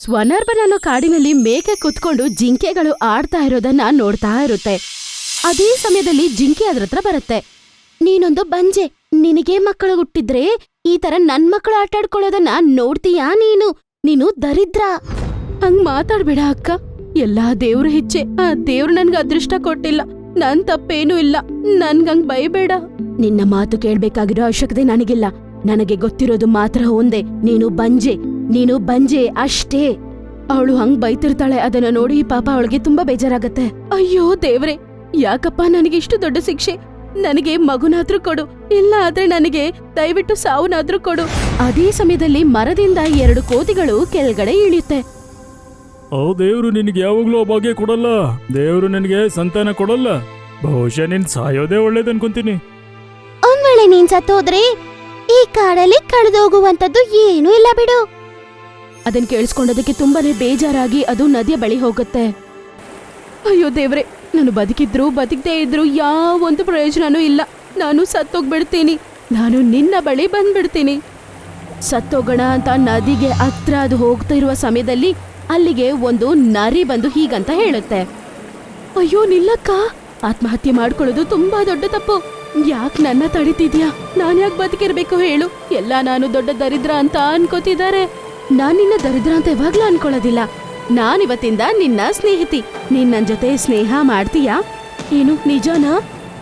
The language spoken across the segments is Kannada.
ಸ್ವನರ್ಬನ್ ಅನ್ನೋ ಕಾಡಿನಲ್ಲಿ ಮೇಕೆ ಕುತ್ಕೊಂಡು ಜಿಂಕೆಗಳು ಆಡ್ತಾ ಇರೋದನ್ನ ನೋಡ್ತಾ ಇರುತ್ತೆ. ಅದೇ ಸಮಯದಲ್ಲಿ ಜಿಂಕೆ ಅದ್ರತ್ರ ಬರುತ್ತೆ. ನೀನೊಂದು ಬಂಜೆ, ನಿನಗೆ ಮಕ್ಕಳು ಹುಟ್ಟಿದ್ರೆ ಈ ತರ ನನ್ ಮಕ್ಕಳು ಆಟಾಡ್ಕೊಳ್ಳೋದನ್ನ ನೋಡ್ತೀಯಾ ನೀನು ದರಿದ್ರ. ಹಂಗ್ ಮಾತಾಡ್ಬೇಡ ಅಕ್ಕ, ಎಲ್ಲಾ ದೇವ್ರ ಹೆಚ್ಚೆ. ಆ ದೇವ್ರು ನನ್ಗ ಅದೃಷ್ಟ ಕೊಟ್ಟಿಲ್ಲ, ನನ್ ತಪ್ಪೇನೂ ಇಲ್ಲ, ನನ್ಗಂಗ್ ಬೈಬೇಡ. ನಿನ್ನ ಮಾತು ಕೇಳ್ಬೇಕಾಗಿರೋ ಅವಶ್ಯಕತೆ ನನಗಿಲ್ಲ. ನನಗೆ ಗೊತ್ತಿರೋದು ಮಾತ್ರ ಒಂದೇ, ನೀನು ಬಂಜೆ ಅಷ್ಟೇ. ಅವಳು ಹಂಗ್ ಬೈತಿರ್ತಾಳೆ. ಅದನ್ನ ನೋಡಿ ಪಾಪ ಅವಳಿಗೆ ತುಂಬಾ ಬೇಜಾರಾಗತ್ತೆ. ಅಯ್ಯೋ ದೇವ್ರೆ, ಯಾಕಪ್ಪ ನನಗಿಷ್ಟು ದೊಡ್ಡ ಶಿಕ್ಷೆ? ನನಗೆ ಮಗುನಾದ್ರೂ ಕೊಡು, ಇಲ್ಲ ಆದ್ರೆ ನನಗೆ ದಯವಿಟ್ಟು ಸಾವುನಾದ್ರೂ ಕೊಡು. ಅದೇ ಸಮಯದಲ್ಲಿ ಮರದಿಂದ 2 ಕೋತಿಗಳು ಕೆಳಗಡೆ ಇಳಿಯುತ್ತೆ. ಓ ದೇವ್ರು ನಿನಗೆ ಯಾವಾಗ್ಲೂ ಭಾಗ್ಯ ಕೊಡಲ್ಲ, ದೇವ್ರು ನಿನಗೆ ಸಂತಾನ ಕೊಡಲ್ಲ. ಬಹುಶಃ ನೀನ್ ಸಾಯೋದೇ ಒಳ್ಳೇದನ್ಕೊಂತೀನಿ. ಒಂದ್ ವೇಳೆ ನೀನ್ ಸತ್ತೋದ್ರೆ ಈ ಕಾಡಲ್ಲಿ ಕಳೆದೋಗುವಂತದ್ದು ಏನೂ ಇಲ್ಲ ಬಿಡು. ಅದನ್ ಕೇಳಿಸ್ಕೊಂಡೋದಕ್ಕೆ ತುಂಬಾನೇ ಬೇಜಾರಾಗಿ ಅದು ನದಿಯ ಬಳಿ ಹೋಗುತ್ತೆ. ಅಯ್ಯೋ ದೇವ್ರೆ, ನಾನು ಬದುಕಿದ್ರು ಬದುಕದೇ ಇದ್ರು ಯಾವೊಂದು ಪ್ರಯೋಜನನೂ ಇಲ್ಲ. ನಾನು ಸತ್ತೋಗ್ಬಿಡ್ತೀನಿ, ನಾನು ನಿನ್ನ ಬಳಿ ಬಂದ್ಬಿಡ್ತೀನಿ. ಸತ್ತೋಗೋಣ ಅಂತ ನದಿಗೆ ಹತ್ರ ಅದು ಹೋಗ್ತಾ ಇರುವ ಸಮಯದಲ್ಲಿ ಅಲ್ಲಿಗೆ ಒಂದು ನರಿ ಬಂದು ಹೀಗಂತ ಹೇಳುತ್ತೆ. ಅಯ್ಯೋ ನಿಲ್ಲಕ್ಕ, ಆತ್ಮಹತ್ಯೆ ಮಾಡ್ಕೊಳ್ಳೋದು ತುಂಬಾ ದೊಡ್ಡ ತಪ್ಪು. ಯಾಕ್ ನನ್ನ ತಡಿತಿದ್ಯಾ? ನಾನ್ ಯಾಕೆ ಬದುಕಿರ್ಬೇಕು ಹೇಳು? ಎಲ್ಲ ನಾನು ದೊಡ್ಡ ದರಿದ್ರ ಅಂತ ಅನ್ಕೋತಿದ್ದಾರೆ. ನಾನ್ ನಿನ್ನ ದರಿದ್ರ ಅಂತ ಯಾವಾಗ್ಲೂ ಅನ್ಕೊಳ್ಳೋದಿಲ್ಲ. ನಾನಿವತ್ತಿಂದ ನಿನ್ನ ಸ್ನೇಹಿತಿ. ನೀನ್ ನನ್ ಜೊತೆ ಸ್ನೇಹ ಮಾಡ್ತೀಯಾ? ಏನು ನಿಜನಾ?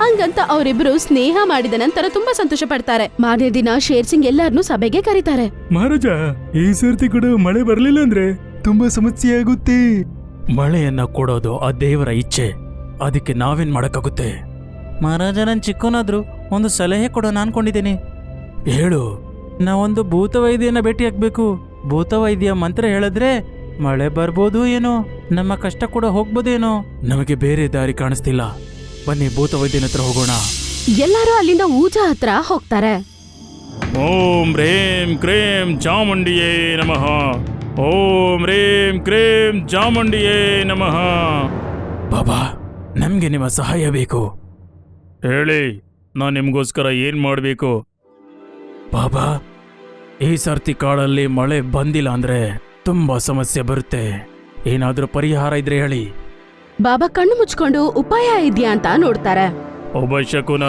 ಹಂಗಂತ ಅವರಿಬ್ರು ಸ್ನೇಹ ಮಾಡಿದ ನಂತರ ತುಂಬಾ ಸಂತೋಷ ಪಡ್ತಾರೆ. ಮಾರನೇ ದಿನ ಶೇರ್ ಸಿಂಗ್ ಎಲ್ಲಾರ್ನೂ ಸಭೆಗೆ ಕರೀತಾರೆ. ಮಹಾರಾಜ, ಈ ಸರ್ತಿ ಕೂಡ ಮಳೆ ಬರ್ಲಿಲ್ಲ ಅಂದ್ರೆ ತುಂಬಾ ಸಮಸ್ಯೆ ಆಗುತ್ತೆ. ಮಳೆಯನ್ನ ಕೊಡೋದು ಆ ದೇವರ ಇಚ್ಛೆ, ಅದಕ್ಕೆ ನಾವೇನ್ ಮಾಡಕ್ಕಾಗುತ್ತೆ? ಮಹಾರಾಜ, ನನ್ ಚಿಕ್ಕವನಾದ್ರು ಒಂದು ಸಲಹೆ ಕೊಡೋಣ ಅನ್ಕೊಂಡಿದ್ದೀನಿ. ಹೇಳು. ನಾವೊಂದು ಭೂತವೈದ್ಯನ ಭೇಟಿ ಹಾಕ್ಬೇಕು. ಭೂತವೈದ್ಯ ಮಂತ್ರ ಹೇಳಿದ್ರೆ ಮಳೆ ಬರ್ಬೋದು ಏನೋ, ನಮ್ಮ ಕಷ್ಟ ಕೂಡ ಹೋಗ್ಬೋದೇನೋ. ನಮಗೆ ಬೇರೆ ದಾರಿ ಕಾಣಿಸ್ತಿಲ್ಲ, ಬನ್ನಿ ಭೂತವೈದ್ಯನ ಹತ್ರ ಹೋಗೋಣ. ಎಲ್ಲರೂ ಅಲ್ಲಿಂದ ಊಜ ಹತ್ರ ಹೋಗ್ತಾರೆ. ಓಂ ಹ್ರೇಂ ಕ್ರೇಂ ಚಾಮುಂಡಿಯೇ ನಮಃ. ಓಂ ಹ್ರೇಂ ಕ್ರೇಂ ಚಾಮುಂಡಿಯೇ ನಮಃ. ಬಾಬಾ, ನಮ್ಗೆ ನಿಮ್ಮ ಸಹಾಯ ಬೇಕು. ಹೇಳಿ, ನಾನ್ ನಿಮ್ಗೋಸ್ಕರ ಏನ್ ಮಾಡ್ಬೇಕು? ಬಾಬಾ, ಈ ಸರ್ತಿ ಕಾಡಲ್ಲಿ ಮಳೆ ಬಂದಿಲ್ಲ ಅಂದ್ರೆ ತುಂಬಾ ಸಮಸ್ಯೆ ಬರುತ್ತೆ. ಏನಾದ್ರೂ ಪರಿಹಾರ ಇದ್ರೆ ಹೇಳಿ. ಬಾಬಾ ಕಣ್ಣು ಮುಚ್ಕೊಂಡು ಉಪಾಯ ಇದ್ಯಾ ಅಂತ ನೋಡ್ತಾರೆ. ಒಬ್ಬ ಶಕುನ,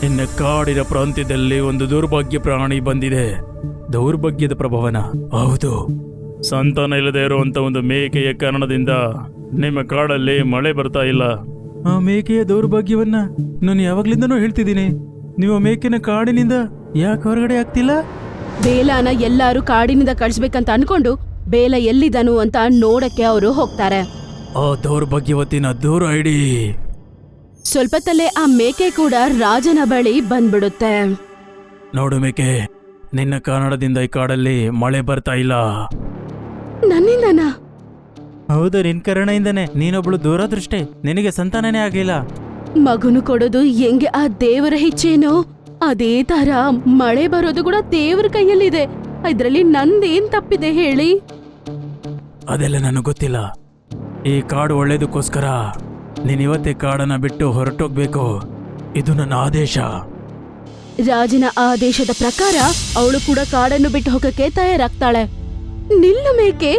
ಇನ್ನ ಕಾಡಿನ ಪ್ರಾಂತ್ಯದಲ್ಲಿ ಒಂದು ದುರ್ಭಾಗ್ಯ ಪ್ರಾಣಿ ಬಂದಿದೆ. ದೌರ್ಭಾಗ್ಯದ ಪ್ರಭಾವನ? ಹೌದು. ಸಂತಾನ ಇಲ್ಲದೆ ಇರುವಂತ ಒಂದು ಮೇಕೆಯ ಕಾರಣದಿಂದ ನಿಮ್ಮ ಕಾಡಲ್ಲಿ ಮಳೆ ಬರ್ತಾ ಇಲ್ಲ. ಆ ಮೇಕೆಯ ದೌರ್ಭಾಗ್ಯವನ್ನ ನಾನು ಯಾವಾಗ್ಲಿಂದನೂ ಹೇಳ್ತಿದ್ದೀನಿ. ನೀವು ಮೇಕೆನ ಕಾಡಿನಿಂದ ಯಾಕೆ ಹೊರಗಡೆ ಆಗ್ತಿಲ್ಲ? ಬೇಲನ ಎಲ್ಲಾರು ಕಾಡಿನಿಂದ ಕಳಿಸ್ಬೇಕಂತ ಅನ್ಕೊಂಡು ಬೇಲ ಎಲ್ಲಿದನು ಅಂತ ನೋಡಕ್ಕೆ ಅವರು ಹೋಗ್ತಾರೆ. ಆ ದೌರ್ಭಾಗ್ಯವತಿನ ದೂರ ಇಡಿ. ಸ್ವಲ್ಪತ್ತಲ್ಲೇ ಆ ಮೇಕೆ ಕೂಡ ರಾಜನ ಬಳಿ ಬಂದ್ಬಿಡುತ್ತೆ. ನೋಡು ಮೇಕೆ, ನಿನ್ನ ಕಾರಣದಿಂದ ಈ ಕಾಡಲ್ಲಿ ಮಳೆ ಬರ್ತಾ ಇಲ್ಲ. ನನ್ನಿಂದನಾ? ಹೌದು, ನಿನ್ ಕಾರಣದಿಂದನೇ. ನೀನೊಬ್ಳು ದೂರದೃಷ್ಟೆ, ನಿನಗೆ ಸಂತಾನನೇ ಆಗ್ಲಿಲ್ಲ. ಮಗುನು ಕೊಡೋದು ಹೆಂಗೆ ಆ ದೇವರ ಇಚ್ಛೆನೋ ಅದೇ ತರ ಮಳೆ ಬರೋದು ಕೂಡ ದೇವರ ಕೈಯಲ್ಲಿದೆ. ಇದ್ರಲ್ಲಿ ನಂದೇನ್ ತಪ್ಪಿದೆ ಹೇಳಿ? ಅದೆಲ್ಲ ನನಗೆ ಗೊತ್ತಿಲ್ಲ. ಈ ಕಾಡು ಒಳ್ಳೇದಕ್ಕೋಸ್ಕರ ನೀನಿವತ್ತೇ ಕಾಡನ್ನ ಬಿಟ್ಟು ಹೊರಟೋಗ್ಬೇಕು. ಇದು ನನ್ನ ಆದೇಶ. ರಾಜನ ಆದೇಶದ ಪ್ರಕಾರ ಅವಳು ಕೂಡ ಕಾಡನ್ನು ಬಿಟ್ಟು ಹೋಗಕ್ಕೆ ತಯಾರಾಗ್ತಾಳೆ. ನಿಲ್ಲು ಮೇಕೆ,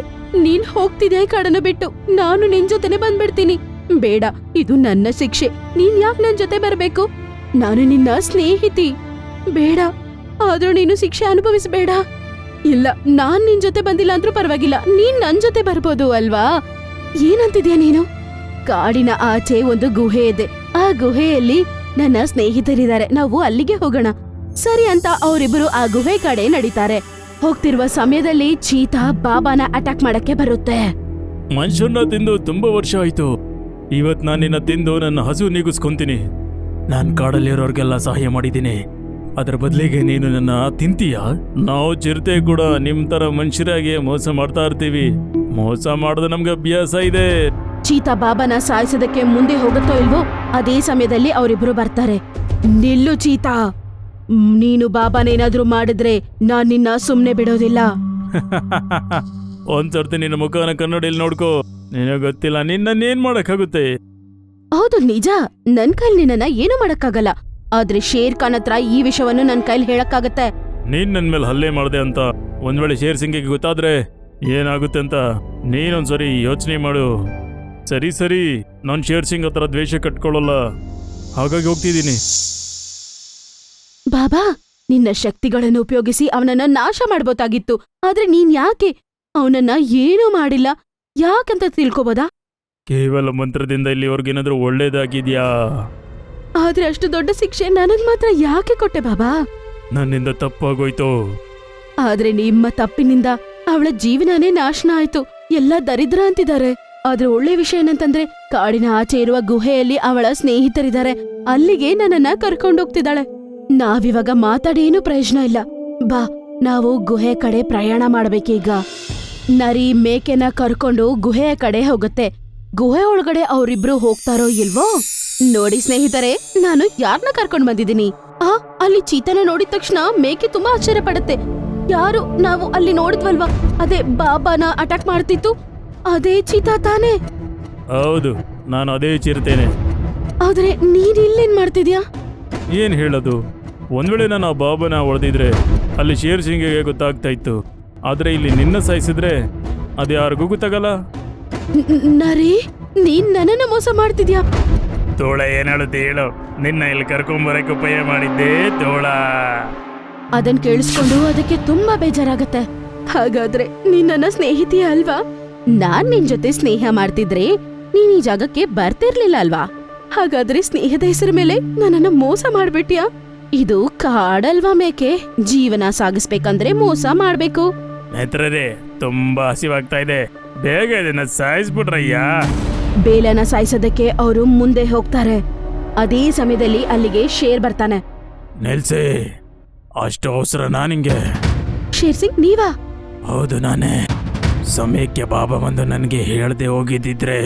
ನೀನ್ ಹೋಗ್ತಿದೆ ಕಾಡನ್ನು ಬಿಟ್ಟು, ನಾನು ನಿನ್ ಜೊತೆನೆ ಬಂದ್ಬಿಡ್ತೀನಿ. ಬೇಡ, ಇದು ನನ್ನ ಶಿಕ್ಷೆ. ನೀನ್ ಯಾಕೆ ನನ್ ಜೊತೆ ಬರ್ಬೇಕು? ನಾನು ನಿನ್ನ ಸ್ನೇಹಿತಿ. ಬೇಡ, ಆದ್ರೂ ನೀನು ಶಿಕ್ಷೆ ಅನುಭವಿಸಬೇಡ. ಇಲ್ಲ, ನಾನ್ ನಿನ್ ಜೊತೆ ಬಂದಿಲ್ಲ ಅಂದ್ರೂ ಪರವಾಗಿಲ್ಲ, ನೀನ್ ನನ್ ಜೊತೆ ಬರ್ಬೋದು ಅಲ್ವಾ? ಏನಂತಿದ್ಯಾ ನೀನು? ಕಾಡಿನ ಆಚೆ ಒಂದು ಗುಹೆ ಇದೆ. ಆ ಗುಹೆಯಲ್ಲಿ ನನ್ನ ಸ್ನೇಹಿತರಿದ್ದಾರೆ, ನಾವು ಅಲ್ಲಿಗೆ ಹೋಗೋಣ. ಸರಿ ಅಂತ ಅವರಿಬ್ಬರು ಆ ಗುಹೆ ಕಡೆ ನಡೀತಾರೆ. ಹೋಗ್ತಿರುವ ಸಮಯದಲ್ಲಿ ಚೀತಾ ಬಾಬಾನ ಅಟ್ಯಾಕ್ ಮಾಡಕ್ಕೆ ಬರುತ್ತೆ. ಮನುಷ್ಯನ್ನ ತಿಂದು ತುಂಬಾ ವರ್ಷ ಆಯ್ತು. ಇವತ್ ನಾನು ನಿನ್ನ ತಿಂದು ನನ್ನ ಹಸು ನೀಗಿಸ್ಕೊಂತೀನಿ. ನಾನ್ ಕಾಡಲ್ಲಿರೋರ್ಗೆಲ್ಲ ಸಹಾಯ ಮಾಡಿದ್ದೀನಿ, ಅದ್ರ ಬದಲಿಗೆ ನೀನು ನನ್ನ ತಿಂತೀಯಾ? ನಾವು ಚಿರತೆ ಕೂಡ ನಿಮ್ ತರ ಮನುಷ್ಯರಾಗಿ ಮೋಸ ಮಾಡ್ತಾ ಇರ್ತೀವಿ. ಮೋಸ ಮಾಡೋದು ನಮ್ಗೆ ಅಭ್ಯಾಸ ಇದೆ. ಚೀತಾ ಬಾಬಾನ ಸಾಯಿಸೋದಕ್ಕೆ ಮುಂದೆ ಹೋಗುತ್ತೋ ಇಲ್ವೋ ಅದೇ ಸಮಯದಲ್ಲಿ ಅವರಿಬ್ರು ಬರ್ತಾರೆ. ನಿಲ್ಲು ಚೀತಾ, ನೀನು ಬಾಬಾನೇನಾದ್ರೂ ಮಾಡಿದ್ರೆ ನಾನ್ ನಿನ್ನ ಸುಮ್ನೆ ಬಿಡೋದಿಲ್ಲ. ಒಂದ್ಸರ್ತಿ ನಿನ್ನ ಮುಖನ ಕನ್ನಡಿಯಲ್ಲಿ ನೋಡ್ಕೋ, ನಿನಗೆ ಗೊತ್ತಿಲ್ಲ ನಿನ್ನೇನ್ ಮಾಡಕ್ಕಾಗುತ್ತೆ. ಹೌದು ನಿಜ, ನನ್ ಕೈಲಿ ನಿನ್ನ ಏನು ಮಾಡಕ್ಕಾಗಲ್ಲ. ಆದ್ರೆ ಶೇರ್ ಖಾನ್ ಹತ್ರ ಈ ವಿಷಯವನ್ನು ನನ್ ಕೈಲಿ ಹೇಳಕ್ಕಾಗತ್ತೆ. ನೀನ್ ನನ್ ಮೇಲೆ ಹಲ್ಲೆ ಮಾಡ್ದೆ ಅಂತ ಒಂದ್ ವೇಳೆ ಶೇರ್ ಸಿಂಗಿಗೆ ಗೊತ್ತಾದ್ರೆ ಏನಾಗುತ್ತೆ ಅಂತ ನೀನೊಂದ್ಸರಿ ಯೋಚನೆ ಮಾಡು. ಸರಿ ನಾನು ಶೇರ್ ಸಿಂಗ್ ಹತ್ರ ದ್ವೇಷ ಕಟ್ಕೊಳ್ಳಲ್ಲ, ಹಾಗಾಗಿ ಹೋಗ್ತಿದ್ದೀನಿ. ಬಾಬಾ, ನಿನ್ನ ಶಕ್ತಿಗಳನ್ನು ಉಪಯೋಗಿಸಿ ಅವನನ್ನ ನಾಶ ಮಾಡ್ಬೋದಾಗಿತ್ತು. ಆದ್ರೆ ನೀನ್ ಯಾಕೆ ಅವನನ್ನ ಏನೂ ಮಾಡಿಲ್ಲ? ಯಾಕಂತ ತಿಳ್ಕೊಬೋದಾ? ಕೇವಲ ಮಂತ್ರದಿಂದ ಇಲ್ಲಿವರೆಗೇನಾದ್ರೂ ಒಳ್ಳೇದಾಗಿದ್ಯಾ? ಆದ್ರೆ ಅಷ್ಟು ದೊಡ್ಡ ಶಿಕ್ಷೆ ನನಗ್ ಮಾತ್ರ ಯಾಕೆ ಕೊಟ್ಟೆ ಬಾಬಾ? ನನ್ನಿಂದ ತಪ್ಪಾಗೋಯ್ತು. ಆದ್ರೆ ನಿಮ್ಮ ತಪ್ಪಿನಿಂದ ಅವಳ ಜೀವನನೇ ನಾಶನ ಆಯ್ತು. ಎಲ್ಲ ದರಿದ್ರ ಅಂತಿದ್ದಾರೆ. ಆದ್ರೆ ಒಳ್ಳೆ ವಿಷಯ ಏನಂತಂದ್ರೆ ಕಾಡಿನ ಆಚೆ ಇರುವ ಗುಹೆಯಲ್ಲಿ ಅವಳ ಸ್ನೇಹಿತರಿದ್ದಾರೆ. ಅಲ್ಲಿಗೆ ನನ್ನನ್ನ ಕರ್ಕೊಂಡೋಗ್ತಿದ್ದಾಳೆ. ನಾವಿವಾಗ ಮಾತಾಡಿ ಏನೂ ಪ್ರಯೋಜನ ಇಲ್ಲ. ಬಾ, ನಾವು ಗುಹೆ ಕಡೆ ಪ್ರಯಾಣ ಮಾಡ್ಬೇಕೀಗ. ನರಿ ಮೇಕೆನ ಕರ್ಕೊಂಡು ಗುಹೆಯ ಕಡೆ ಹೋಗುತ್ತೆ. ಗುಹೆ ಒಳಗಡೆ ಅವರಿಬ್ರು ಹೋಗ್ತಾರೋ ಇಲ್ವೋ ನೋಡಿ ಸ್ನೇಹಿತರೆ, ನಾನು ಯಾರನ್ನ ಕರ್ಕೊಂಡ್ ಬಂದಿದ್ದೀನಿ. ಅಲ್ಲಿ ಚೀತಾನ ನೋಡಿದ ತಕ್ಷಣ ಮೇಕೆ ತುಂಬಾ ಆಶ್ಚರ್ಯ ಪಡುತ್ತೆ. ಯಾರು ನಾವು ಅಲ್ಲಿ ನೋಡಿದ್ವಲ್ವಾ, ಅದೇ ಬಾಬಾನ ಅಟ್ಯಾಕ್ ಮಾಡ್ತಿತ್ತು, ಅದೇ ಚೀತಾ ತಾನೇ? ಹೌದು, ನಾನು ಅದೇ ಚಿರತೇನೆ. ಆದ್ರೆ ನೀನ್ ಇಲ್ಲೇನ್ ಮಾಡ್ತಿದ್ಯಾ? ಏನ್ ಹೇಳೋದು, ಒಂದ್ ವೇಳೆ ನಾನು ಆ ಬಾಬನ ಹೊಡೆದಿದ್ರೆ ಅಲ್ಲಿ ಶೇರ್ ಸಿಂಗಿಗೆ ಗೊತ್ತಾಗ್ತಾ ಇತ್ತು. ಆದ್ರೆ ಇಲ್ಲಿ ನಿನ್ನ ಸಾಯಿಸಿದ್ರೆ ಅದು ಯಾರಿಗೂ ಗೊತ್ತಾಗಲ್ಲ. ನರಿ, ನೀನ್ ನನ್ನನ್ನ ಮೋಸ ಮಾಡ್ತಿದ್ಯಾ? ತೋಳ ಏನ್ ಹೇಳುತ್ತೆ ಹೇಳು, ನಿನ್ನ ಇಲ್ಲಿ ಕರ್ಕೊಂಬರಕ್ಕೆ ಉಪಾಯ ಮಾಡಿದ್ದೆ ತೋಳ. ಅದನ್ ಕೇಳಿಸ್ಕೊಂಡು ಅದಕ್ಕೆ ತುಂಬಾ ಬೇಜಾರಾಗತ್ತೆ. ಹಾಗಾದ್ರೆ ನೀನ್ ನನ್ನ ಸ್ನೇಹಿತಿಯ ಅಲ್ವಾ? ನಾನ್ ನಿನ್ ಜೊತೆ ಸ್ನೇಹ ಮಾಡ್ತಿದ್ರೆ ನೀನ್ ಈ ಜಾಗಕ್ಕೆ ಬರ್ತಿರ್ಲಿಲ್ಲ ಅಲ್ವಾ? ಹಾಗಾದ್ರೆ ಸ್ನೇಹದ ಹೆಸರ ಮೇಲೆ ನನ್ನನ್ನ ಮೋಸ ಮಾಡ್ಬಿಟ್ಯಾ? ಇದು ಕಾಡಲ್ವಾ ಮೇಕೆ? ಜೀವನ ಸಾಗಿಸ್ಬೇಕಂದ್ರೆ ಮೋಸ ಮಾಡ್ಬೇಕು. ನೇತ್ರರೇ, ತುಂಬಾ ಹಸಿವಾಗ್ತಾ ಇದೆ, ಬೇಗ ಇದನ್ನ ಸಾಯಿಸ್ಬಿಟ್ರಯ್ಯ. ಬೇಲನ ಸಾಯಿಸೋದಕ್ಕೆ ಅವರು ಮುಂದೆ ಹೋಗ್ತಾರೆ. ಅದೇ ಸಮಯದಲ್ಲಿ ಅಲ್ಲಿಗೆ ಶೇರ್ ಬರ್ತಾನೆ. ನಿಲ್ಸೆ, ಅಷ್ಟು ಅವಸರನಾ ನಿಂಗೆ? ಶೇರ್ ಸಿಂಗ್ ನೀವಾ? ಹೌದು, ನಾನೇ. ಸಮಯಕ್ಕೆ ಬಾಬಾ ಬಂದು ನನಗೆ ಹೇಳ್ದೆ ಹೋಗಿದ್ದಿದ್ರೆ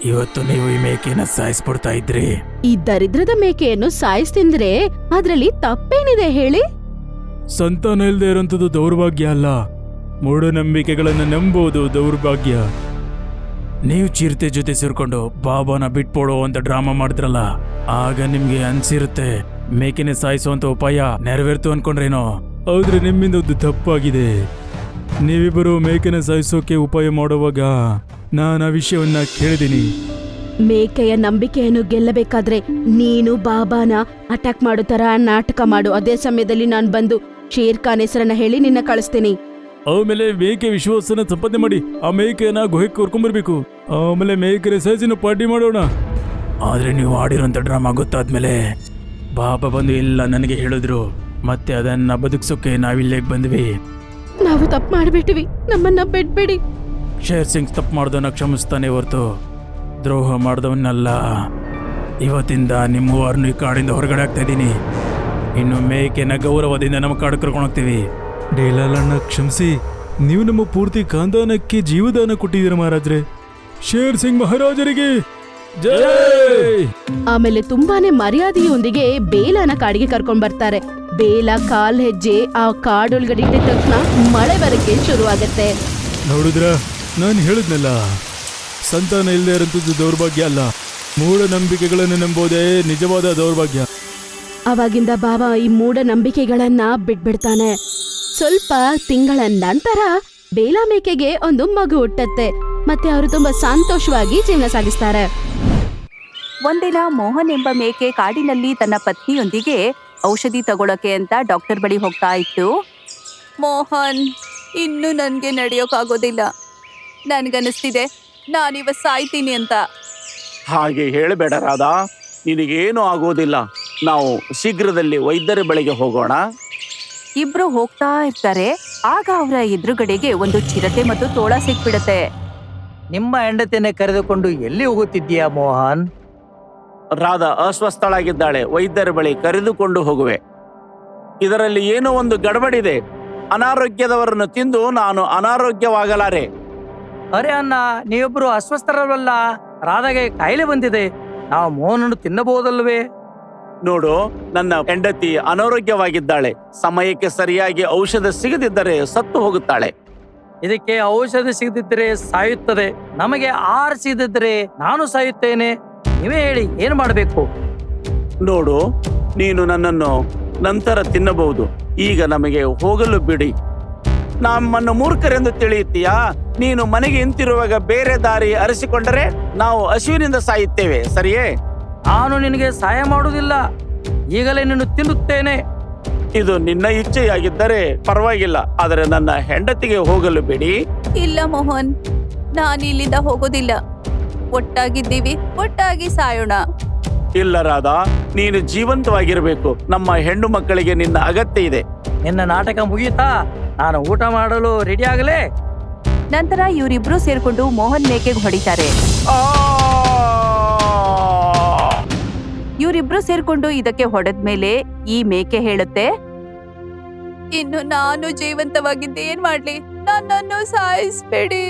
ಇವತ್ತು ನೀವು ಈ ಮೇಕೆನ ಸಾಯಿಸ್ಬಿಡ್ತಾ ಇದ್ರಿ. ಈ ದರಿದ್ರದ ಮೇಕೆಯನ್ನು ಸಾಯಿಸ್ತಿಂದ್ರೆ ಅದ್ರಲ್ಲಿ ತಪ್ಪೇನಿದೆ ಹೇಳಿ? ಸಂತಾನ ಇಲ್ದೇ ಇರೋಂಥದ್ದು ದೌರ್ಭಾಗ್ಯ ಅಲ್ಲ, ಮೂಢನಂಬಿಕೆಗಳನ್ನ ನಂಬೋದು ದೌರ್ಭಾಗ್ಯ. ನೀವು ಚಿರತೆ ಜೊತೆ ಸೇರ್ಕೊಂಡು ಬಾಬಾನ ಬಿಟ್ಬಿಡೋ ಅಂತ ಡ್ರಾಮಾ ಮಾಡಿದ್ರಲ್ಲ, ಆಗ ನಿಮ್ಗೆ ಅನ್ಸಿರುತ್ತೆ ಮೇಕೆನೆ ಸಾಯಿಸುವಂತ ಉಪಾಯ ನೆರವೇರ್ತು ಅನ್ಕೊಂಡ್ರೇನೋ. ಆದ್ರೆ ನಿಮ್ಮಿಂದ ಒಂದು ತಪ್ಪಾಗಿದೆ. ನೀವಿಬ್ಬರು ಮೇಕೆನ ಸಾಯಿಸೋಕೆ ಉಪಾಯ ಮಾಡುವಾಗ ನಾನು ಆ ವಿಷಯವನ್ನ ಕೇಳಿದೀನಿ. ಮೇಕೆಯ ನಂಬಿಕೆಯನ್ನು ಗೆಲ್ಲಬೇಕಾದ್ರೆ ನೀನು ಬಾಬಾನ ಅಟ್ಯಾಕ್ ಮಾಡೋ ತರ ನಾಟಕ ಮಾಡು. ಅದೇ ಸಮಯದಲ್ಲಿ ನಾನ್ ಬಂದು ಶೇರ್ ಖಾನ್ ಹೆಸರನ್ನ ಹೇಳಿ ನಿನ್ನ ಕಳಿಸ್ತೀನಿ. ಆಮೇಲೆ ಮೇಕೆ ವಿಶ್ವಾಸನ ಸಂಪಾದನೆ ಮಾಡಿ ಆ ಮೇಕೆನ ಗುಹೆಗೆ ಕರ್ಕೊಂಡ್ಬರ್ಬೇಕು. ಆಮೇಲೆ ಮೇಕೆನ ಸಾಯಿಸಿನ ಪಾರ್ಟಿ ಮಾಡೋಣ. ಆದ್ರೆ ನೀವು ಆಡಿರೋಂಥ ಡ್ರಾಮಾ ಗೊತ್ತಾದ್ಮೇಲೆ ಬಾಬಾ ಬಂದು ಎಲ್ಲ ನನಗೆ ಹೇಳಿದ್ರು. ಮತ್ತೆ ಅದನ್ನ ಬದುಕ್ಸೋಕೆ ನಾವಿಲ್ಲೇಗೆ ಬಂದ್ವಿ. ನಾವು ತಪ್ಪು ಮಾಡ್ಬಿಟ್ಟಿವಿ, ನಮ್ಮನ್ನ ಬಿಡ್ಬೇಡಿ. ಶೇರ್ ಸಿಂಗ್ ತಪ್ಪು ಮಾಡ್ದವನ್ನ ಕ್ಷಮಿಸ್ತಾನೆ ಹೊರತು ದ್ರೋಹ ಮಾಡ್ದವನ್ನಲ್ಲ. ಇವತ್ತಿಂದ ನಿಮ್ಮ ಮೂವರನ್ನು ಈ ಕಾಡಿಂದ ಹೊರಗಡೆ ಆಗ್ತಾ ಇದ್ದೀನಿ. ಇನ್ನು ಮೇಕೆನ ಗೌರವದಿಂದ ನಮ್ಮ ಕಾಡು ಕರ್ಕೊಂಡು ಹೋಗ್ತೀವಿ. ಡೇಲಾಲಣ್ಣ ಕ್ಷಮಿಸಿ, ನೀವು ನಮ್ಮ ಪೂರ್ತಿ ಖಾನ್ದಾನಕ್ಕೆ ಜೀವದಾನ ಕೊಟ್ಟಿದ್ದೀರ ಮಹಾರಾಜ್ರೆ. ಶೇರ್ ಸಿಂಗ್ ಮಹಾರಾಜರಿಗೆ ಜೈ. ಆಮೇಲೆ ತುಂಬಾನೇ ಮರ್ಯಾದೆಯೊಂದಿಗೆ ಬೇಲನ ಕಾಡಿಗೆ ಕರ್ಕೊಂಡ್ ಬರ್ತಾರೆ. ಬೇಲ ಕಾಲ್ ಹೆಜ್ಜೆ ಆ ಕಾಡೊಳಗಡೆ ಇಟ್ಟಿದ ತಕ್ಷಣ ಮಳೆ ಬರಕ್ಕೆ ಶುರುವಾಗತ್ತೆ. ನೋಡಿದ್ರ, ನಾನು ಹೇಳಿದ್ನಲ್ಲ, ಸಂತಾನ ಇಲ್ಲದೆ ಇರೋಂಥದ್ದು ದೌರ್ಭಾಗ್ಯ ಅಲ್ಲ, ಮೂಢನಂಬಿಕೆಗಳನ್ನು ನಂಬೋದೇ ನಿಜವಾದ ದೌರ್ಭಾಗ್ಯ. ಅವಾಗಿಂದ ಬಾಬಾ ಈ ಮೂಢನಂಬಿಕೆಗಳನ್ನ ಬಿಟ್ಬಿಡ್ತಾನೆ. ಸ್ವಲ್ಪ ತಿಂಗಳ ನಂತರ ಬೇಲ ಮೇಕೆಗೆ ಒಂದು ಮಗು ಹುಟ್ಟತ್ತೆ. ಮತ್ತೆ ಅವರು ತುಂಬಾ ಸಂತೋಷವಾಗಿ ಜೀವನ ಸಾಗಿಸ್ತಾರೆ. ಒಂದಿನ ಮೋಹನ್ ಎಂಬ ಮೇಕೆ ಕಾಡಿನಲ್ಲಿ ತನ್ನ ಪತ್ನಿಯೊಂದಿಗೆ ಔಷಧಿ ತಗೊಳಕ್ಕೆ ಅಂತ ಡಾಕ್ಟರ್ ಬಳಿ ಹೋಗ್ತಾ ಇತ್ತು. ಮೋಹನ್, ಇನ್ನು ನನಗೆ ನಡೆಯೋಕ್ಕಾಗೋದಿಲ್ಲ. ನನ್ಗನ್ನಿಸ್ತಿದೆ ನಾನಿವ ಸಾಯ್ತೀನಿ ಅಂತ. ಹಾಗೆ ಹೇಳಬೇಡ ರಾಧಾ, ನಿನಗೇನು ಆಗೋದಿಲ್ಲ. ನಾವು ಶೀಘ್ರದಲ್ಲಿ ವೈದ್ಯರ ಬಳಿಗೆ ಹೋಗೋಣ. ಇಬ್ರು ಹೋಗ್ತಾ ಇರ್ತಾರೆ. ಆಗ ಅವರ ಎದುರುಗಡೆಗೆ ಒಂದು ಚಿರತೆ ಮತ್ತು ತೋಳ ಸಿಕ್ಬಿಡತ್ತೆ. ನಿಮ್ಮ ಹೆಂಡತಿಯನ್ನೇ ಕರೆದುಕೊಂಡು ಎಲ್ಲಿ ಹೋಗುತ್ತಿದ್ದೀಯಾ ಮೋಹನ್? ರಾಧಾ ಅಸ್ವಸ್ಥಳಾಗಿದ್ದಾಳೆ, ವೈದ್ಯರ ಬಳಿ ಕರೆದುಕೊಂಡು ಹೋಗುವೆ. ಇದರಲ್ಲಿ ಏನೋ ಒಂದು ಗಡಬಡಿದೆ. ಅನಾರೋಗ್ಯದವರನ್ನು ತಿಂದು ನಾನು ಅನಾರೋಗ್ಯವಾಗಲಾರೆ. ಅರೆ ಅಣ್ಣ, ನೀವಿಬ್ರು ಅಸ್ವಸ್ಥರವಲ್ಲ. ರಾಧಾಗೆ ಕಾಯಿಲೆ ಬಂದಿದೆ. ನಾವು ಮೋಹನನ್ನು ತಿನ್ನಬಹುದಲ್ವೇ? ನೋಡು, ನನ್ನ ಹೆಂಡತಿ ಅನಾರೋಗ್ಯವಾಗಿದ್ದಾಳೆ. ಸಮಯಕ್ಕೆ ಸರಿಯಾಗಿ ಔಷಧ ಸಿಗದಿದ್ದರೆ ಸತ್ತು ಹೋಗುತ್ತಾಳೆ. ಇದಕ್ಕೆ ಔಷಧ ಸಿಗದಿದ್ದರೆ ಸಾಯುತ್ತದೆ. ನಮಗೆ ಆಹಾರ ಸಿಗದಿದ್ದರೆ ನಾನು ಸಾಯುತ್ತೇನೆ. ನೀವೇ ಹೇಳಿ, ಏನು ಮಾಡಬೇಕು? ನೋಡು, ನೀನು ನನ್ನನ್ನು ನಂತರ ತಿನ್ನಬಹುದು. ಈಗ ನಮಗೆ ಹೋಗಲು ಬಿಡಿ. ನಮ್ಮನ್ನು ಮೂರ್ಖರೆಂದು ತಿಳಿಯುತ್ತೀಯಾ? ನೀನು ಮನೆಗೆ ಹಿಂತಿರುವಾಗ ಬೇರೆ ದಾರಿ ಅರಸಿಕೊಂಡರೆ ನಾವು ಹಸಿವಿನಿಂದ ಸಾಯುತ್ತೇವೆ, ಸರಿಯೇ? ನಾನು ನಿನಗೆ ಸಹಾಯ ಮಾಡುವುದಿಲ್ಲ, ಈಗಲೇ ನಿನ್ನ ತಿನ್ನುತ್ತೇನೆ. ಇದು ನಿನ್ನ ಇಚ್ಛೆಯಾಗಿದ್ದರೆ ಪರವಾಗಿಲ್ಲ, ಆದರೆ ನನ್ನ ಹೆಂಡತಿಗೆ ಹೋಗಲು ಬಿಡಿ. ಇಲ್ಲ ಮೋಹನ್, ನಾನು ಇಲ್ಲಿಂದ ಹೋಗೋದಿಲ್ಲ. ಒಟ್ಟಾಗಿದ್ದೀವಿ, ಒಟ್ಟಾಗಿ ಸಾಯೋಣ. ಇಲ್ಲ ರಾಧಾ, ನೀನು ಜೀವಂತವಾಗಿರಬೇಕು. ನಮ್ಮ ಹೆಣ್ಣು ಮಕ್ಕಳಿಗೆ ನಿನ್ನ ಅಗತ್ಯ ಇದೆ. ನಿನ್ನ ನಾಟಕ ಮುಗೀತಾ? ನಾನು ಊಟ ಮಾಡಲು ರೆಡಿ ಆಗಲೇ? ನಂತರ ಇವರಿಬ್ರು ಸೇರ್ಕೊಂಡು ಮೋಹನ್ ಮೇಕೆಗೆ ಹೊಡಿತಾರೆ. ಆ! ಇವರಿಬ್ರು ಸೇರ್ಕೊಂಡು ಇದಕ್ಕೆ ಹೊಡೆದ್ಮೇಲೆ ಈ ಮೇಕೆ ಹೇಳುತ್ತೆ, ಇನ್ನು ನಾನು ಜೀವಂತವಾಗಿದ್ದೆ ಏನ್ ಮಾಡ್ಲಿ, ನನ್ನನ್ನು ಸಾಯಿಸ್ಬೇಡಿ.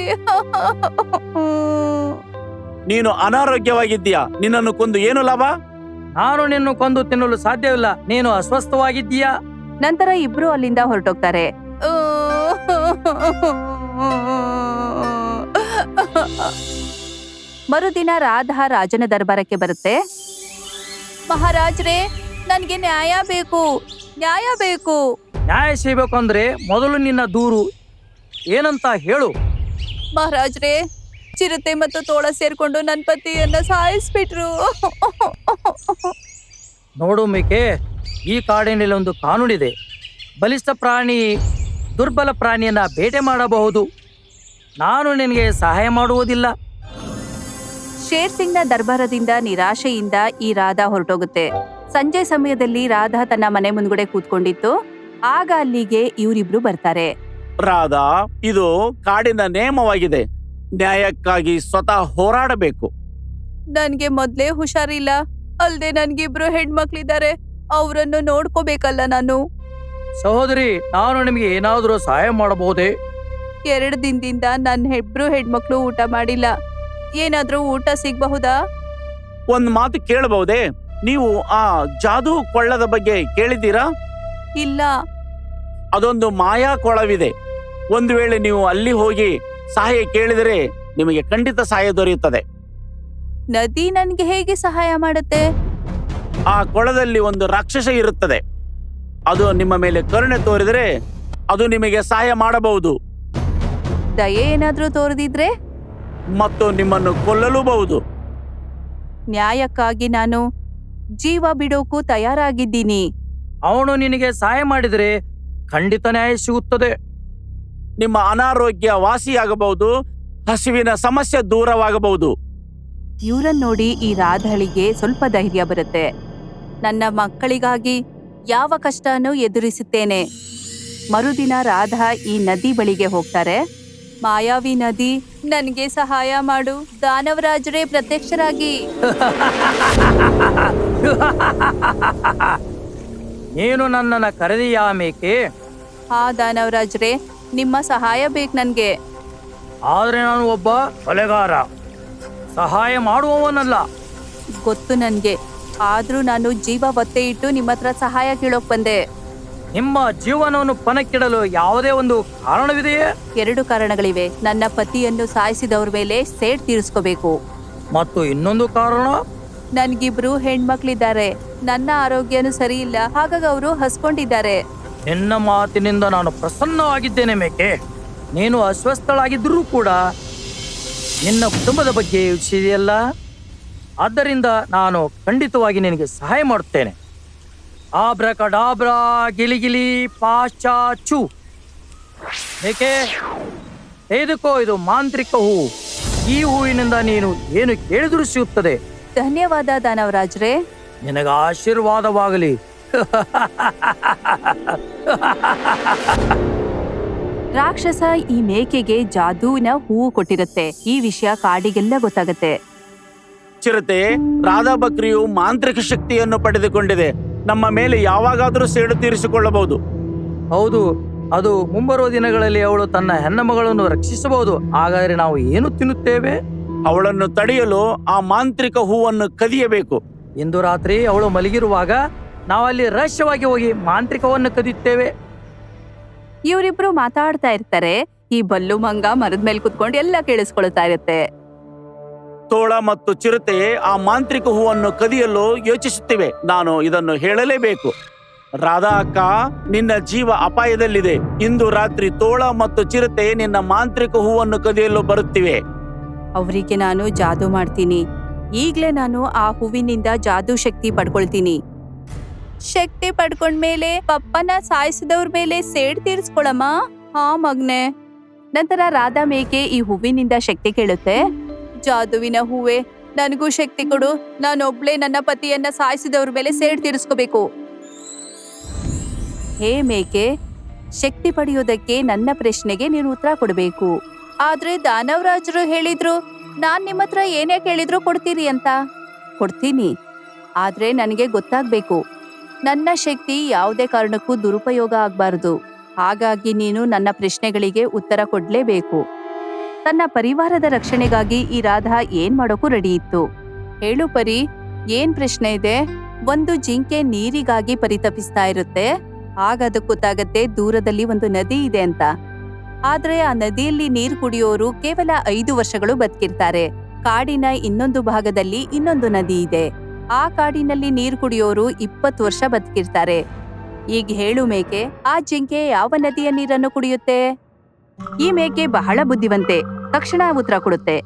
ನೀನು ಅನಾರೋಗ್ಯವಾಗಿದ್ದೀಯಾ, ನಿನ್ನನ್ನು ಕೊಂದು ಏನು ಲಾಭ? ನಾನು ನಿನ್ನ ಕೊಂದು ತಿನ್ನಲು ಸಾಧ್ಯವಿಲ್ಲ, ನೀನು ಅಸ್ವಸ್ಥವಾಗಿದ್ದೀಯಾ. ನಂತರ ಇಬ್ರು ಅಲ್ಲಿಂದ ಹೊರಟೋಗ್ತಾರೆ. ಮರುದಿನ ರಾಧಾ ರಾಜನ ದರ್ಬಾರಕ್ಕೆ ಬರುತ್ತೆ. ಮಹಾರಾಜ್ರೇ, ನನ್ಗೆ ನ್ಯಾಯ ಬೇಕು, ನ್ಯಾಯ ಬೇಕು. ನ್ಯಾಯ ಸಿಗಬೇಕು ಅಂದ್ರೆ ಮೊದಲು ನಿನ್ನ ದೂರು ಏನಂತ ಹೇಳು. ಮಹಾರಾಜ್ರೇ, ಚಿರತೆ ಮತ್ತು ತೋಳ ಸೇರ್ಕೊಂಡು ನನ್ನ ಪತಿಯನ್ನ ಸಾಯಿಸ್ಬಿಟ್ರು. ನೋಡು ಮೇಕೆ, ಈ ಕಾಡಿನಲ್ಲಿ ಒಂದು ಕಾನೂನಿದೆ. ಬಲಿಷ್ಠ ಪ್ರಾಣಿ ದುರ್ಬಲ ಪ್ರಾಣಿಯನ್ನ ಬೇಟೆ ಮಾಡಬಹುದು. ನಾನು ನಿನಗೆ ಸಹಾಯ ಮಾಡುವುದಿಲ್ಲ. ಶೇರ್ ಸಿಂಗ್ನ ದರ್ಬಾರದಿಂದ ನಿರಾಶೆಯಿಂದ ಈ ರಾಧಾ ಹೊರಟೋಗುತ್ತೆ. ಸಂಜೆ ಸಮಯದಲ್ಲಿ ರಾಧಾ ತನ್ನ ಮನೆ ಮುಂದ್ಗಡೆ ಕೂತ್ಕೊಂಡಿತ್ತು. ಆಗ ಅಲ್ಲಿಗೆ ಇವರಿಬ್ರು ಬರ್ತಾರೆ. ರಾಧಾ, ಇದು ಕಾಡಿನ ನೇಮವಾಗಿದೆ. ನ್ಯಾಯಕ್ಕಾಗಿ ಸ್ವತಃ ಹೋರಾಡಬೇಕು. ನನ್ಗೆ ಮೊದ್ಲೇ ಹುಷಾರಿಲ್ಲ, ಅಲ್ದೆ ನನ್ಗಿಬ್ರು ಹೆಣ್ಮಕ್ಳಿದ್ದಾರೆ, ಅವರನ್ನು ನೋಡ್ಕೋಬೇಕಲ್ಲ ನಾನು. ಸಹೋದರಿ, ನಾನು ನಿಮಗೆ ಏನಾದರೂ ಸಹಾಯ ಮಾಡಬಹುದೇ? 2 ದಿನದಿಂದ ನನ್ನ ಇಬ್ರು ಹೆಣ್ಮಕ್ಳು ಊಟ ಮಾಡಿಲ್ಲ. ಏನಾದ್ರೂ ಊಟ ಸಿಗಬಹುದಾ? ಒಂದ್ ಮಾತು ಕೇಳಬಹುದೇ? ನೀವು ಆ ಜಾದೂ ಕೊಳ್ಳದ ಬಗ್ಗೆ ಕೇಳಿದ್ದೀರಾ? ಇಲ್ಲ. ಅದೊಂದು ಮಾಯಾ ಕೊಳವಿದೆ. ಒಂದು ವೇಳೆ ನೀವು ಅಲ್ಲಿ ಹೋಗಿ ಸಹಾಯ ಕೇಳಿದರೆ ನಿಮಗೆ ಖಂಡಿತ ಸಹಾಯ ದೊರೆಯುತ್ತದೆ. ನದಿ ನನ್ಗೆ ಹೇಗೆ ಸಹಾಯ ಮಾಡುತ್ತೆ? ಆ ಕೊಳದಲ್ಲಿ ಒಂದು ರಾಕ್ಷಸ ಇರುತ್ತದೆ. ಅದು ನಿಮ್ಮ ಮೇಲೆ ಕರುಣೆ ತೋರಿದರೆ ಅದು ನಿಮಗೆ ಸಹಾಯ ಮಾಡಬಹುದು ದಯೆ ಏನಾದ್ರೂ ತೋರದಿದ್ರೆ ಮತ್ತು ನಿಮ್ಮನ್ನು ಕೊಲ್ಲಲೂಬಹುದು. ನ್ಯಾಯಕ್ಕಾಗಿ ನಾನು ಜೀವ ಬಿಡೋಕು ತಯಾರಾಗಿದ್ದೀನಿ. ಅವನು ನಿನಗೆ ಸಹಾಯ ಮಾಡಿದರೆ ಖಂಡಿತ ನ್ಯಾಯ ಸಿಗುತ್ತದೆ. ನಿಮ್ಮ ಅನಾರೋಗ್ಯ ವಾಸಿಯಾಗಬಹುದು, ಹಸಿವಿನ ಸಮಸ್ಯೆ ದೂರವಾಗಬಹುದು. ಇವ್ರನ್ನ ನೋಡಿ ಈ ರಾಧಳಿಗೆ ಸ್ವಲ್ಪ ಧೈರ್ಯ ಬರುತ್ತೆ. ನನ್ನ ಮಕ್ಕಳಿಗಾಗಿ ಯಾವ ಕಷ್ಟನೂ ಎದುರಿಸುತ್ತೇನೆ. ಮರುದಿನ ರಾಧಾ ಈ ನದಿ ಬಳಿಗೆ ಹೋಗ್ತಾರೆ. ಮಾಯಾವಿ ನದಿ, ನನ್ಗೆ ಸಹಾಯ ಮಾಡು, ದಾನವರಾಜರೇ ಪ್ರತ್ಯಕ್ಷರಾಗಿ. ನೀನು ನನ್ನನ್ನು ಕರೆದಿಯಾ ಮೇಕೆ? ಹಾ ದಾನವರಾಜರೇ, ನಿಮ್ಮ ಸಹಾಯ ಬೇಕು ನನ್ಗೆ. ಆದ್ರೆ ನಾನು ಒಬ್ಬ ಕೊಲೆಗಾರ, ಸಹಾಯ ಮಾಡುವವನಲ್ಲ. ಗೊತ್ತು ನನ್ಗೆ, ಆದ್ರೂ ನಾನು ಜೀವ ಒತ್ತೆ ಇಟ್ಟು ನಿಮ್ಮ ಹತ್ರ ಸಹಾಯ ಕೇಳೋಕ್ ಬಂದೆ. ನಿಮ್ಮ ಜೀವನವನ್ನು ಪಣಕ್ಕಿಡಲು ಯಾವುದೇ ಒಂದು ಕಾರಣವಿದೆಯೇ? 2 ಕಾರಣಗಳಿವೆ. ನನ್ನ ಪತಿಯನ್ನು ಸಾಯಿಸಿದವ್ರ ಮೇಲೆ ಸೇಡ್ ತೀರಿಸ್ಕೋಬೇಕು. ಮತ್ತು ಇನ್ನೊಂದು ಕಾರಣ, ನನ್ಗಿಬ್ರು ಹೆಣ್ಮಕ್ಳಿದ್ದಾರೆ. ನನ್ನ ಆರೋಗ್ಯನೂ ಸರಿ ಇಲ್ಲ, ಹಾಗಾಗಿ ಅವರು ಹಸ್ಕೊಂಡಿದ್ದಾರೆ. ನಿನ್ನ ಮಾತಿನಿಂದ ನಾನು ಪ್ರಸನ್ನವಾಗಿದ್ದೇನೆ ಮೇಕೆ. ನೀನು ಅಸ್ವಸ್ಥಳಾಗಿದ್ದರೂ ಕೂಡ ನಿನ್ನ ಕುಟುಂಬದ ಬಗ್ಗೆ ಯೋಚಿಸಿದೆಯಲ್ಲ, ಆದ್ದರಿಂದ ನಾನು ಖಂಡಿತವಾಗಿ ನಿನಗೆ ಸಹಾಯ ಮಾಡುತ್ತೇನೆ. ಆಬ್ರಕಡಾಬ್ರಾ ಗಿಲಿಗಿಲಿ ಪಾಶ್ಚಾಚು. ಮೇಕೆ, ತೆಗೆದುಕೋ, ಇದು ಮಾಂತ್ರಿಕ ಹೂವು. ಈ ಹೂವಿನಿಂದ ನೀನು ಏನು ಕೇಳಿದರೂ ಸಿಗುತ್ತದೆ. ಧನ್ಯವಾದ ದಾನವರಾಜ್ರೇ. ನಿನಗೆ ಆಶೀರ್ವಾದವಾಗಲಿ. ರಾಕ್ಷಸ ಈ ಮೇಕೆಗೆ ಜಾದೂವಿನ ಹೂವು ಕೊಟ್ಟಿರುತ್ತೆ. ಈ ವಿಷಯ ಕಾಡಿಗೆಲ್ಲ ಗೊತ್ತಾಗತ್ತೆ. ಚಿರತೆ, ರಾಧಾ ಬಕ್ರಿಯು ಮಾಂತ್ರಿಕ ಶಕ್ತಿಯನ್ನು ಪಡೆದುಕೊಂಡಿದೆ. ನಮ್ಮ ಮೇಲೆ ಯಾವಾಗಾದರೂ ಸೇಡು ತೀರಿಸಿಕೊಳ್ಳಬಹುದು. ಹೌದು, ಅದು ಮುಂಬರುವ ದಿನಗಳಲ್ಲಿ ಅವಳು ತನ್ನ ಹೆಣ್ಣ ಮಗಳನ್ನು ರಕ್ಷಿಸಬಹುದು. ಹಾಗಾದರೆ ನಾವು ಏನು ತಿನ್ನುತ್ತೇವೆ? ಅವಳನ್ನು ತಡೆಯಲು ಆ ಮಾಂತ್ರಿಕ ಹೂವನ್ನು ಕದಿಯಬೇಕು. ಇಂದು ರಾತ್ರಿ ಅವಳು ಮಲಗಿರುವಾಗ ನಾವಲ್ಲಿ ರಹಸ್ಯವಾಗಿ ಹೋಗಿ ಮಾಂತ್ರಿಕವನ್ನು ಕದಿಯುತ್ತೇವೆ. ಇವರಿಬ್ರು ಮಾತಾಡ್ತಾ ಇರ್ತಾರೆ. ಈ ಬಲ್ಲು ಮಂಗ ಮರದ ಮೇಲೆ ಕುತ್ಕೊಂಡು ಎಲ್ಲ ಕೇಳಿಸ್ಕೊಳ್ತಾ ಇರುತ್ತೆ. ತೋಳ ಮತ್ತು ಚಿರತೆ ಆ ಮಾಂತ್ರಿಕ ಹೂವನ್ನು ಕದಿಯಲು ಯೋಚಿಸುತ್ತಿವೆ. ನಾನು ಇದನ್ನು ಹೇಳಲೇಬೇಕು. ರಾಧಾ ಅಕ್ಕ, ನಿನ್ನ ಜೀವ ಅಪಾಯದಲ್ಲಿದೆ. ಇಂದು ರಾತ್ರಿ ತೋಳ ಮತ್ತು ಚಿರತೆ ನಿನ್ನ ಮಾಂತ್ರಿಕ ಹೂವನ್ನು ಕದಿಯಲು ಬರುತ್ತಿವೆ. ಅವರಿಗೆ ನಾನು ಜಾದೂ ಮಾಡ್ತೀನಿ. ಈಗ್ಲೇ ನಾನು ಆ ಹೂವಿನಿಂದ ಜಾದೂ ಶಕ್ತಿ ಪಡ್ಕೊಳ್ತೀನಿ. ಶಕ್ತಿ ಪಡ್ಕೊಂಡ್ಮೇಲೆ ಪಪ್ಪನ ಸಾಯಿಸಿದವ್ರ ಮೇಲೆ ಸೇಡ್ ತೀರಿಸ್ಕೊಳಮ್ಮ. ಹಾ ಮಗ್ನೆ. ನಂತರ ರಾಧಾ ಮೇಕೆ ಈ ಹೂವಿನಿಂದ ಶಕ್ತಿ ಕೇಳುತ್ತೆ. ಜಾದುವಿನ ಹೂವೆ, ನನಗೂ ಶಕ್ತಿ ಕೊಡು. ನಾನೊಬ್ಳೆ ನನ್ನ ಪತಿಯನ್ನ ಸಾಯಿಸಿದವ್ರ ಮೇಲೆ ಸೇಡ್ ತೀರಿಸ್ಕೋಬೇಕು. ಹೇ ಮೇಕೆ, ಶಕ್ತಿ ಪಡೆಯೋದಕ್ಕೆ ನನ್ನ ಪ್ರಶ್ನೆಗೆ ನೀನು ಉತ್ತರ ಕೊಡಬೇಕು. ಆದ್ರೆ ದಾನವರಾಜರು ಹೇಳಿದ್ರು ನಾನ್ ನಿಮ್ಮ ಹತ್ರ ಏನೇ ಕೇಳಿದ್ರು ಕೊಡ್ತೀರಿ ಅಂತ. ಕೊಡ್ತೀನಿ, ಆದ್ರೆ ನನಗೆ ಗೊತ್ತಾಗ್ಬೇಕು ನನ್ನ ಶಕ್ತಿ ಯಾವುದೇ ಕಾರಣಕ್ಕೂ ದುರುಪಯೋಗ ಆಗ್ಬಾರ್ದು. ಹಾಗಾಗಿ ನೀನು ನನ್ನ ಪ್ರಶ್ನೆಗಳಿಗೆ ಉತ್ತರ ಕೊಡ್ಲೇಬೇಕು. ತನ್ನ ಪರಿವಾರದ ರಕ್ಷಣೆಗಾಗಿ ಈ ರಾಧಾ ಏನ್ ಮಾಡೋಕು ರೆಡಿ ಇತ್ತು. ಹೇಳು ಪರಿ, ಏನ್ ಪ್ರಶ್ನೆ ಇದೆ? ಒಂದು ಜಿಂಕೆ ನೀರಿಗಾಗಿ ಪರಿತಪಿಸ್ತಾ ಇರುತ್ತೆ. ಆಗ ಅದಕ್ಕೆ ಗೊತ್ತಾಗತ್ತೆ ದೂರದಲ್ಲಿ ಒಂದು ನದಿ ಇದೆ ಅಂತ. ಆದ್ರೆ ಆ ನದಿಯಲ್ಲಿ ನೀರು ಕುಡಿಯೋರು ಕೇವಲ 5 ವರ್ಷಗಳು ಬದುಕಿರ್ತಾರೆ. ಕಾಡಿನ ಇನ್ನೊಂದು ಭಾಗದಲ್ಲಿ ಇನ್ನೊಂದು ನದಿ ಇದೆ. ಆ ಕಾಡಿನಲ್ಲಿ ನೀರು ಕುಡಿಯೋರು 20 ವರ್ಷ ಬದುಕಿರ್ತಾರೆ. ಈಗ ಹೇಳು ಮೇಕೆ, ಆ ಜಿಂಕೆ ಯಾವ ನದಿಯ ನೀರನ್ನು ಕುಡಿಯುತ್ತೆ? ಈ ಮೇಕೆ ಬಹಳ ಬುದ್ಧಿವಂತೆ, ತಕ್ಷಣ ಉತ್ತರ ಕೊಡುತ್ತೆ.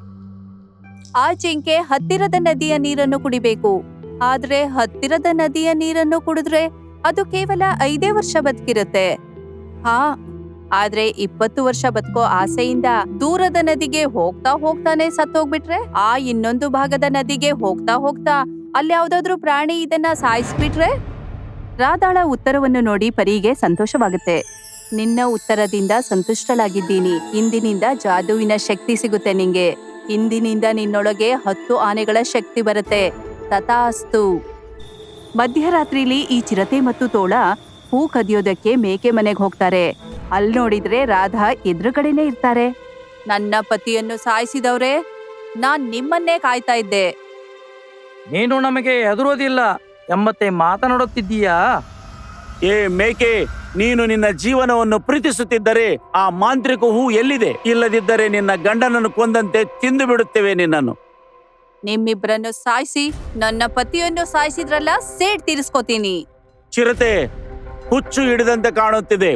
ಆ ಜಿಂಕೆ ಹತ್ತಿರದ ನದಿಯ ನೀರನ್ನು ಕುಡಿಬೇಕು. ಆದ್ರೆ ಹತ್ತಿರದ ನದಿಯ ನೀರನ್ನು ಕುಡಿದ್ರೆ ಅದು ಕೇವಲ 5 ವರ್ಷ ಬದುಕಿರುತ್ತೆ. ಹಾ, ಆದ್ರೆ 20 ವರ್ಷ ಬದುಕೋ ಆಸೆಯಿಂದ ದೂರದ ನದಿಗೆ ಹೋಗ್ತಾ ಹೋಗ್ತಾನೆ ಸತ್ತೋಗ್ಬಿಟ್ರೆ, ಆ ಇನ್ನೊಂದು ಭಾಗದ ನದಿಗೆ ಹೋಗ್ತಾ ಹೋಗ್ತಾ ಅಲ್ಲಿ ಯಾವ್ದಾದ್ರು ಪ್ರಾಣಿ ಇದನ್ನ ಸಾಯಿಸ್ಬಿಟ್ರೆ? ರಾಧಾಳ ಉತ್ತರವನ್ನು ನೋಡಿ ಪರಿಗೆ ಸಂತೋಷವಾಗುತ್ತೆ. ನಿನ್ನ ಉತ್ತರದಿಂದ ಸಂತುಷ್ಟಳಾಗಿದ್ದೀನಿ. ಇಂದಿನಿಂದ ಜಾದುವಿನ ಶಕ್ತಿ ಸಿಗುತ್ತೆ ನಿಂಗೆ. ಇಂದಿನಿಂದ ನಿನ್ನೊಳಗೆ 10 ಆನೆಗಳ ಶಕ್ತಿ ಬರುತ್ತೆ. ತಥಾಸ್ತು. ಮಧ್ಯರಾತ್ರಿಲಿ ಈ ಚಿರತೆ ಮತ್ತು ತೋಳ ಹೂ ಕದಿಯೋದಕ್ಕೆ ಮೇಕೆ ಮನೆಗೆ ಹೋಗ್ತಾರೆ. ಅಲ್ಲಿ ನೋಡಿದ್ರೆ ರಾಧಾ ಎದುರುಗಡೆನೆ ಇರ್ತಾರೆ. ನನ್ನ ಪತಿಯನ್ನು ಸಾಯಿಸಿದವ್ರೆ, ನಾನ್ ನಿಮ್ಮನ್ನೇ ಕಾಯ್ತಾ ಇದ್ದೆ. ನೀನು ನಮಗೆ ಹೆದರೋದಿಲ್ಲ ಎಂಬತ್ತೆ ಮಾತನಾಡುತ್ತಿದ್ದೀಯಾ? ಏ ಮೇಕೆ, ನೀನು ನಿನ್ನ ಜೀವನವನ್ನು ಪ್ರೀತಿಸುತ್ತಿದ್ದರೆ ಆ ಮಾಂತ್ರಿಕ ಹೂ ಎಲ್ಲಿದೆ? ಇಲ್ಲದಿದ್ದರೆ ನಿನ್ನ ಗಂಡನನ್ನು ಕೊಂದಂತೆ ತಿಂದು ಬಿಡುತ್ತೇವೆ ನಿನ್ನನ್ನು. ನಿಮ್ಮಿಬ್ಬರನ್ನು ಸಾಯಿಸಿ ನನ್ನ ಪತಿಯನ್ನು ಸಾಯಿಸಿದ್ರಲ್ಲ, ಸೇಡ್ ತೀರಿಸ್ಕೋತೀನಿ. ಚಿರತೆ, ಹುಚ್ಚು ಹಿಡಿದಂತೆ ಕಾಣುತ್ತಿದೆ.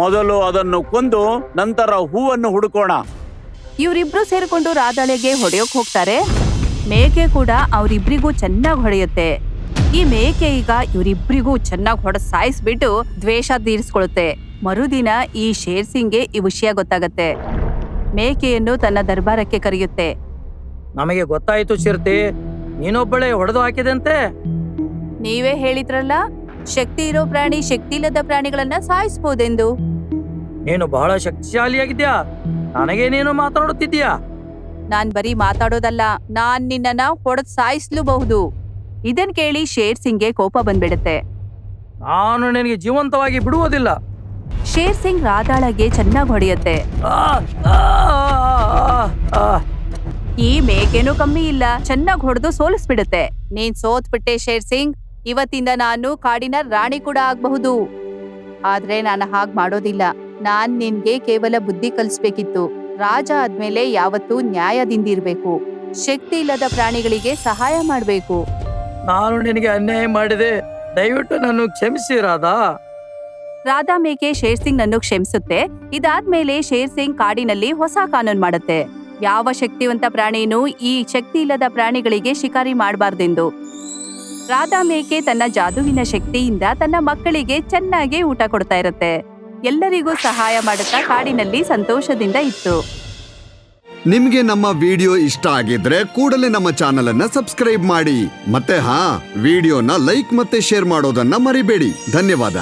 ಮೊದಲು ಅದನ್ನು ಕೊಂದು ನಂತರ ಹೂವನ್ನು ಹುಡುಕೋಣ. ಇವರಿಬ್ರು ಸೇರ್ಕೊಂಡು ರಾಧಾಳಿಗೆ ಹೊಡೆಯೋಕ್ ಹೋಗ್ತಾರೆ. ಮೇಕೆ ಕೂಡ ಅವರಿಬ್ರಿಗೂ ಚೆನ್ನಾಗಿ ಹೊಡೆಯುತ್ತೆ. ಈ ಮೇಕೆ ಈಗ ಇವರಿಬ್ರಿಗೂ ಚೆನ್ನಾಗಿ ಹೊಡೆದು ಸಾಯಿಸ್ಬಿಟ್ಟು ದ್ವೇಷ ತೀರಿಸ್ಕೊಳುತ್ತೆ. ಮರುದಿನ ಈ ಶೇರ್ ಸಿಂಗ್ಗೆ ಈ ವಿಷಯ ಗೊತ್ತಾಗತ್ತೆ. ಮೇಕೆಯನ್ನು ತನ್ನ ದರ್ಬಾರಕ್ಕೆ ಕರೆಯುತ್ತೆ. ನಮಗೆ ಗೊತ್ತಾಯ್ತು ಚಿರತೆ, ನೀನೊಬ್ಬಳೆ ಹೊಡೆದು ಹಾಕಿದಂತೆ. ನೀವೇ ಹೇಳಿದ್ರಲ್ಲ, ಶಕ್ತಿ ಇರೋ ಪ್ರಾಣಿ ಶಕ್ತಿ ಇಲ್ಲದ ಪ್ರಾಣಿಗಳನ್ನ ಸಾಯಿಸ್ಬೋದೆಂದು. ನೀನು ಬಹಳ ಶಕ್ತಿಶಾಲಿಯಾಗಿದ್ಯಾ. ನನಗೆ ನೀನು ಮಾತನಾಡುತ್ತಿದ್ದೀಯಾ? ನಾನ್ ಬರೀ ಮಾತಾಡೋದಲ್ಲ, ನಾನ್ ನಿನ್ನನ್ನ ಹೊಡೆದ್ ಸಾಯಿಸ್ಲೂಬಹುದು. ಇದನ್ ಕೇಳಿ ಶೇರ್ ಸಿಂಗ್ಗೆ ಕೋಪ ಬಂದ್ಬಿಡುತ್ತೆ. ನಾನು ನಿನಗೆ ಜೀವಂತವಾಗಿ ಬಿಡುವುದಿಲ್ಲ. ಶೇರ್ ಸಿಂಗ್ ರಾಧಾಳಗೆ ಚೆನ್ನಾಗಿ ಹೊಡೆಯುತ್ತೆ. ಆ, ಆ, ಆ, ಆ. ಈ ಮೇಕೆನೂ ಕಮ್ಮಿ ಇಲ್ಲ, ಚೆನ್ನಾಗಿ ಹೊಡೆದು ಸೋಲಿಸ್ಬಿಡುತ್ತೆ. ನೀನ್ ಸೋತ್ಬಿಟ್ಟೆ ಶೇರ್ ಸಿಂಗ್. ಇವತ್ತಿಂದ ನಾನು ಕಾಡಿನ ರಾಣಿ ಕೂಡ ಆಗ್ಬಹುದು. ಆದ್ರೆ ನಾನು ಹಾಗ್ ಮಾಡೋದಿಲ್ಲ. ನಾನ್ ನಿನ್ಗೆ ಕೇವಲ ಬುದ್ಧಿ ಕಲಿಸ್ಬೇಕಿತ್ತು. ರಾಜ ಆದ್ಮೇಲೆ ಯಾವತ್ತೂ ನ್ಯಾಯದಿಂದಿರ್ಬೇಕು. ಶಕ್ತಿ ಇಲ್ಲದ ಪ್ರಾಣಿಗಳಿಗೆ ಸಹಾಯ ಮಾಡ್ಬೇಕು. ನಾನು ನಿನಗೆ ಅನ್ಯಾಯ ಮಾಡಿದೆ, ದಯವಿಟ್ಟು ನನ್ನ ಕ್ಷಮಿಸಿ ರಾಧಾ. ರಾಧಾ ಮೇಕೆ ಶೇರ್ ಸಿಂಗ್ ನನ್ನು ಕ್ಷಮಿಸುತ್ತೆ. ಇದಾದ್ಮೇಲೆ ಶೇರ್ ಸಿಂಗ್ ಕಾಡಿನಲ್ಲಿ ಹೊಸ ಕಾನೂನು ಮಾಡುತ್ತೆ. ಯಾವ ಶಕ್ತಿವಂತ ಪ್ರಾಣಿನೂ ಈ ಶಕ್ತಿ ಇಲ್ಲದ ಪ್ರಾಣಿಗಳಿಗೆ ಶಿಕಾರಿ ಮಾಡಬಾರ್ದೆಂದು. ರಾಧಾ ಮೇಕೆ ತನ್ನ ಜಾದುವಿನ ಶಕ್ತಿಯಿಂದ ತನ್ನ ಮಕ್ಕಳಿಗೆ ಚೆನ್ನಾಗಿ ಊಟ ಕೊಡ್ತಾ ಇರುತ್ತೆ. ಎಲ್ಲರಿಗೂ ಸಹಾಯ ಮಾಡುತ್ತಾ ಕಾಡಿನಲ್ಲಿ ಸಂತೋಷದಿಂದ ಇತ್ತು. ನಿಮ್ಗೆ ನಮ್ಮ ವಿಡಿಯೋ ಇಷ್ಟ ಆಗಿದ್ರೆ ಕೂಡಲೇ ನಮ್ಮ ಚಾನೆಲ್ ಅನ್ನ ಸಬ್ಸ್ಕ್ರೈಬ್ ಮಾಡಿ. ಮತ್ತೆ ವಿಡಿಯೋನ ಲೈಕ್ ಮತ್ತೆ ಶೇರ್ ಮಾಡೋದನ್ನ ಮರಿಬೇಡಿ. ಧನ್ಯವಾದ.